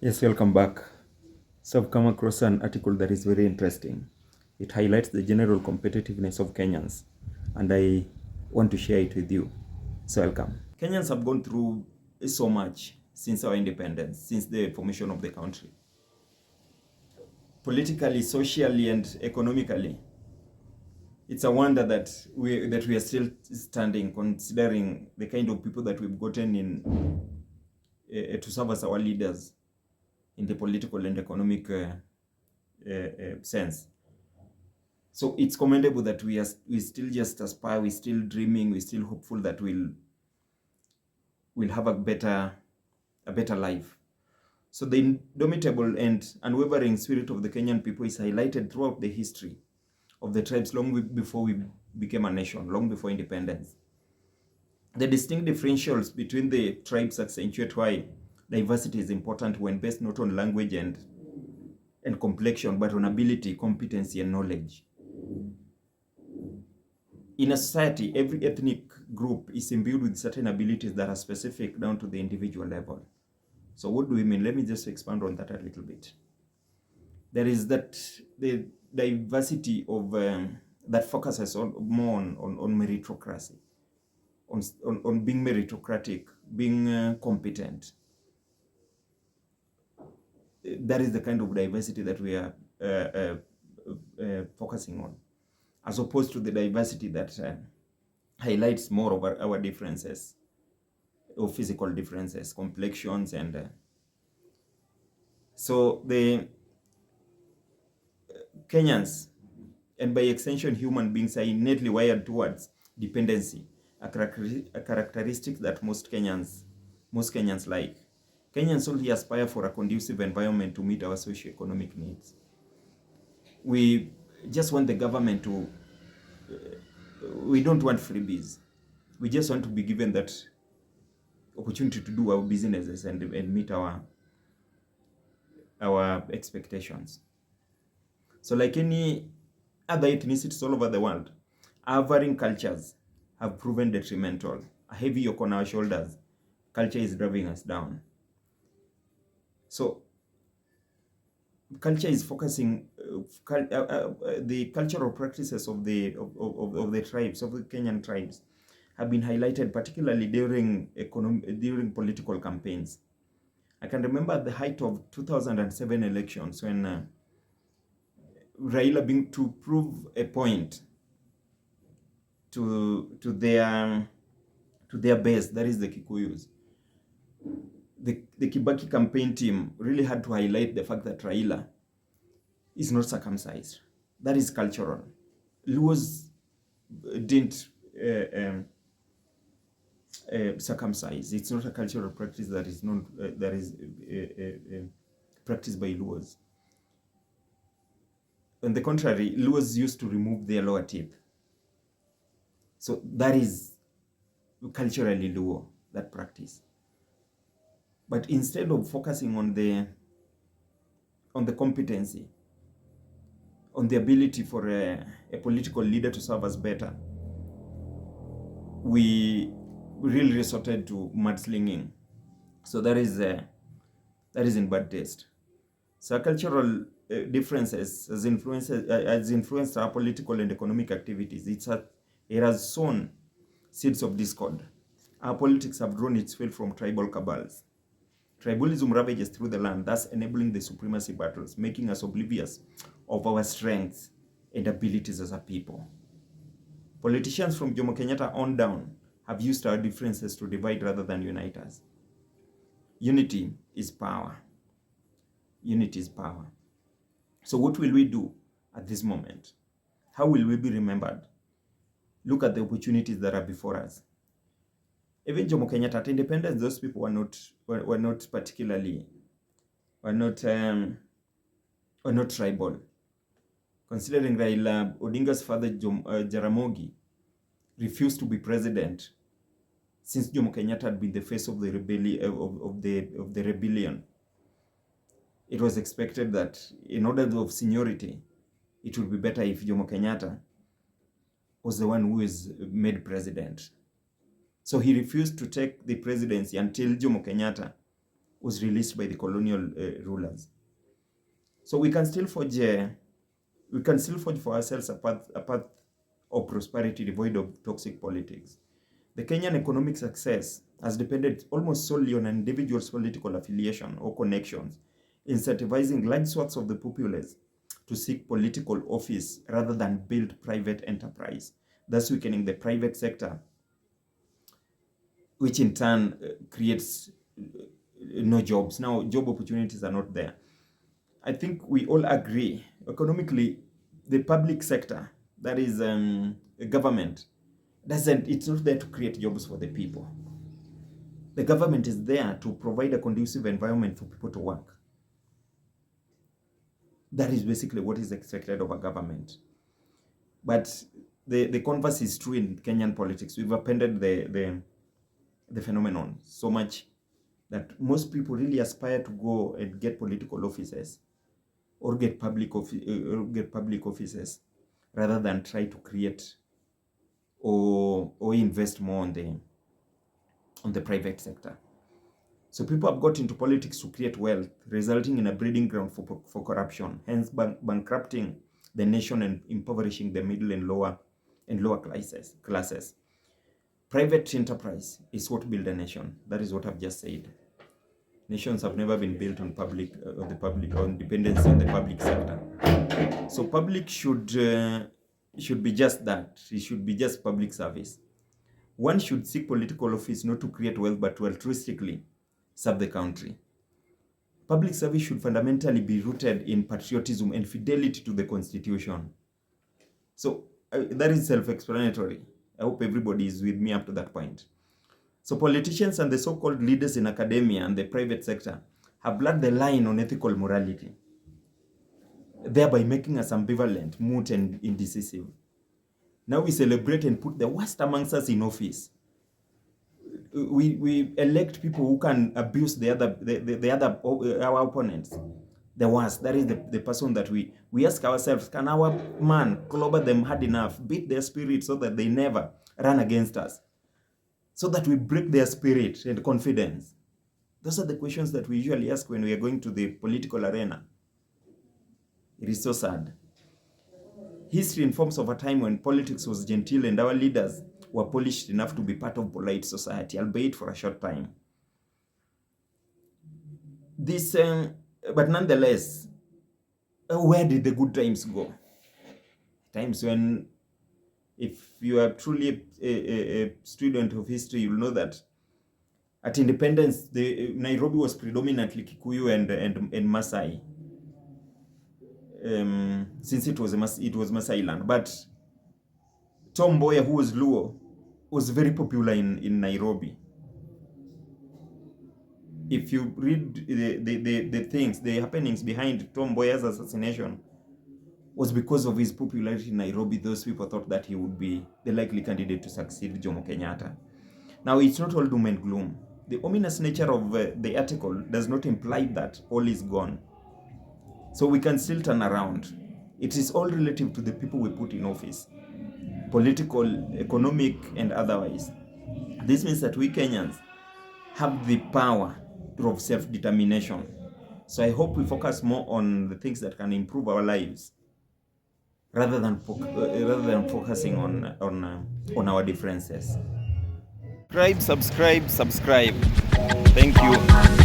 Yes, welcome back. So I've come across an article that is very interesting. It highlights the general competitiveness of Kenyans, and I want to share it with you. So welcome. Kenyans have gone through so much since our independence, since the formation of the country. Politically, socially, and economically, it's a wonder that we are still standing, considering the kind of people that we've gotten in to serve as our leaders in the political and economic sense. So it's commendable that we still just aspire, we're still dreaming, we're still hopeful that we'll have a better life. So the indomitable and unwavering spirit of the Kenyan people is highlighted throughout the history of the tribes long before we became a nation, long before independence. The distinct differentials between the tribes accentuate why diversity is important when based not on language and complexion, but on ability, competency, and knowledge. In a society, every ethnic group is imbued with certain abilities that are specific down to the individual level. So what do we mean? Let me just expand on that a little bit. There is that the diversity of that focuses more on meritocracy, on being meritocratic, being competent. That is the kind of diversity that we are focusing on, as opposed to the diversity that highlights more of our differences, or physical differences, complexions, and so the Kenyans, and by extension human beings, are innately wired towards dependency, a characteristic that most Kenyans like. Kenyans only aspire for a conducive environment to meet our socio-economic needs. We just want the government to, we don't want freebies. We just want to be given that opportunity to do our businesses and meet our expectations. So like any other ethnicities all over the world, our varying cultures have proven detrimental. A heavy yoke on our shoulders. Culture is driving us down. So culture is focusing, the cultural practices of the tribes, of the Kenyan tribes, have been highlighted particularly during political campaigns. I can remember at the height of 2007 elections when Raila, being to prove a point to their base, that is the Kikuyus. The Kibaki campaign team really had to highlight the fact that Raila is not circumcised. That is cultural. Luos didn't circumcise. It's not a cultural practice that is not practiced by Luos. On the contrary, Luos used to remove their lower teeth. So that is culturally Luo, that practice. But instead of focusing on the competency, on the ability for a political leader to serve us better, we really resorted to mudslinging. So that is in bad taste. So cultural differences has influenced our political and economic activities. It has sown seeds of discord. Our politics have drawn its fuel from tribal cabals. Tribalism ravages through the land, thus enabling the supremacy battles, making us oblivious of our strengths and abilities as a people. Politicians from Jomo Kenyatta on down have used our differences to divide rather than unite us. Unity is power. Unity is power. So what will we do at this moment? How will we be remembered? Look at the opportunities that are before us. Even Jomo Kenyatta, at independence, those people were not particularly, were not tribal. Considering Raila Odinga's father, Jaramogi, refused to be president since Jomo Kenyatta had been the face of the rebellion. It was expected that in order of seniority, it would be better if Jomo Kenyatta was the one who is made president. So he refused to take the presidency until Jomo Kenyatta was released by the colonial rulers. So we can still forge for ourselves a path of prosperity devoid of toxic politics. The Kenyan economic success has depended almost solely on an individual's political affiliation or connections, incentivizing large swaths of the populace to seek political office rather than build private enterprise, thus weakening the private sector, which in turn creates no jobs. Now, job opportunities are not there. I think we all agree, economically, the public sector, that is government, it's not there to create jobs for the people. The government is there to provide a conducive environment for people to work. That is basically what is expected of a government. But the converse is true in Kenyan politics. We've appended the phenomenon so much that most people really aspire to go and get political offices or get public offices rather than try to create or invest more on the private sector. So people have got into politics to create wealth, resulting in a breeding ground for corruption, hence bankrupting the nation and impoverishing the middle and lower classes. Private enterprise is what build a nation. That is what I've just said. Nations have never been built on dependence on the public sector. So public should be just that. It should be just public service. One should seek political office not to create wealth but to altruistically serve the country. Public service should fundamentally be rooted in patriotism and fidelity to the Constitution. So that is self-explanatory. I hope everybody is with me up to that point. So politicians and the so-called leaders in academia and the private sector have blurred the line on ethical morality, thereby making us ambivalent, mute, and indecisive. Now we celebrate and put the worst amongst us in office. We elect people who can abuse our opponents. The worst, that is the person that we ask ourselves, can our man clobber them hard enough, beat their spirit so that they never run against us? So that we break their spirit and confidence. Those are the questions that we usually ask when we are going to the political arena. It is so sad. History informs of a time when politics was genteel and our leaders were polished enough to be part of polite society, albeit for a short time. But nonetheless, where did the good times go? Times when, if you are truly a student of history, you'll know that at independence, Nairobi was predominantly Kikuyu and Masai. Since it was Masai land, but Tom Mboya, who was Luo, was very popular in Nairobi. If you read the happenings behind Tom Mboya's assassination, was because of his popularity in Nairobi. Those people thought that he would be the likely candidate to succeed Jomo Kenyatta. Now, it's not all doom and gloom. The ominous nature of the article does not imply that all is gone. So we can still turn around. It is all relative to the people we put in office, political, economic, and otherwise. This means that we Kenyans have the power of self-determination. So I hope we focus more on the things that can improve our lives rather than focusing on our differences. Subscribe. Thank you.